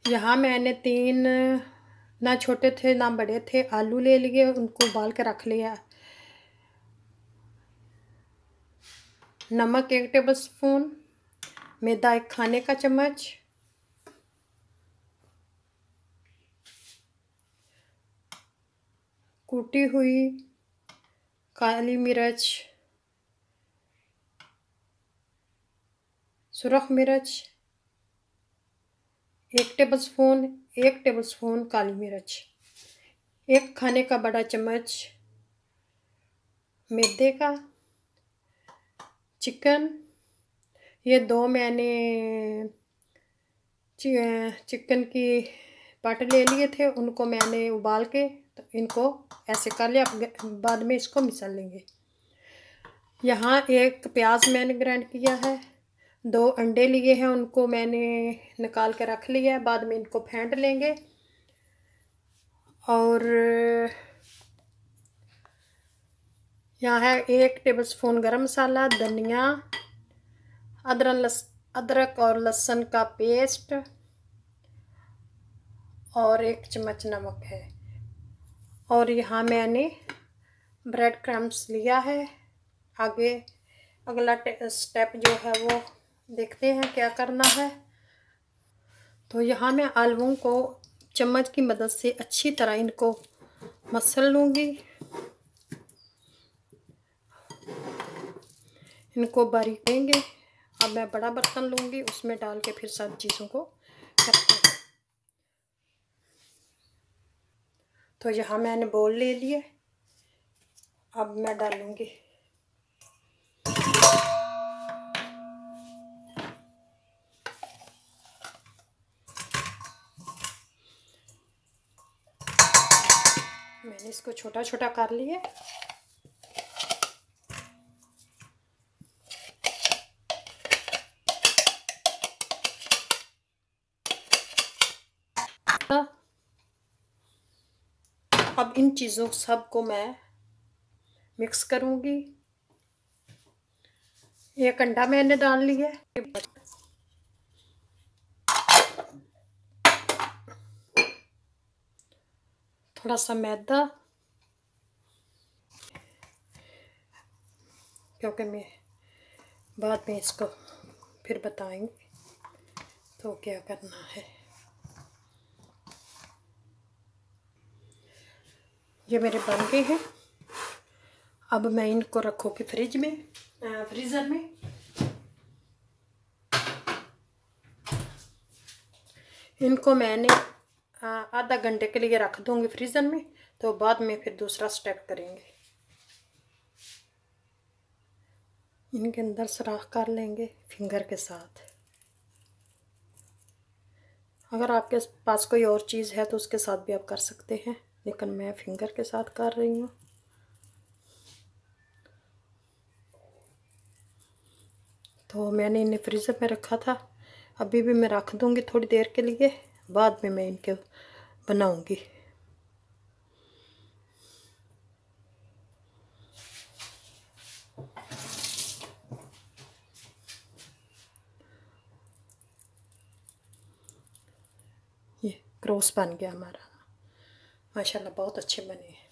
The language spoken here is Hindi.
यहाँ मैंने 3, ना छोटे थे ना बड़े थे, आलू ले लिए, उनको उबाल के रख लिया। नमक 1 टेबल स्पून, मैदा 1 खाने का चम्मच, कूटी हुई काली मिर्च, सुरख मिर्च 1 टेबल स्पून काली मिर्च, 1 खाने का बड़ा चम्मच मैदे का, चिकन, ये 2 मैंने चिकन की पार्ट ले लिए थे, उनको मैंने उबाल के तो इनको ऐसे कर लिया। बाद में इसको मिसल लेंगे। यहाँ 1 प्याज मैंने ग्राइंड किया है, 2 अंडे लिए हैं, उनको मैंने निकाल के रख लिया है। बाद में इनको फेंट लेंगे। और यहाँ है 1 टेबल स्पून गरम मसाला, धनिया, अदरक और लहसुन का पेस्ट और 1 चम्मच नमक है। और यहाँ मैंने ब्रेड क्रम्स लिया है। आगे अगला स्टेप जो है वो देखते हैं क्या करना है। तो यहाँ मैं आलूओं को चम्मच की मदद से अच्छी तरह इनको मसल लूँगी। इनको बारीक देंगे। अब मैं बड़ा बर्तन लूँगी, उसमें डाल के फिर सब चीज़ों को करते हैं। तो यहाँ मैंने बोल ले लिए। अब मैं डालूँगी मैंने इसको छोटा छोटा कर लिया। अब इन चीज़ों सब को मैं मिक्स करूँगी। 1 अंडा मैंने डाल लिया। थोड़ा सा मैदा, क्योंकि मैं बाद में इसको फिर बताएंगे तो क्या करना है। ये मेरे बन गए हैं। अब मैं इनको रखूँगी फ्रीज़र में। इनको मैंने आधा घंटे के लिए रख दूँगी फ्रीज़र में। तो बाद में फिर दूसरा स्टेप करेंगे। इनके अंदर सुराख कर लेंगे फिंगर के साथ। अगर आपके पास कोई और चीज़ है तो उसके साथ भी आप कर सकते हैं, लेकिन मैं फिंगर के साथ कर रही हूँ। तो मैंने इन्हें फ्रीज़र में रखा था, अभी भी मैं रख दूँगी थोड़ी देर के लिए। बाद में मैं इनके बनाऊँगी। ये क्रॉस बन गया हमारा, माशाल्लाह बहुत अच्छे बने हैं।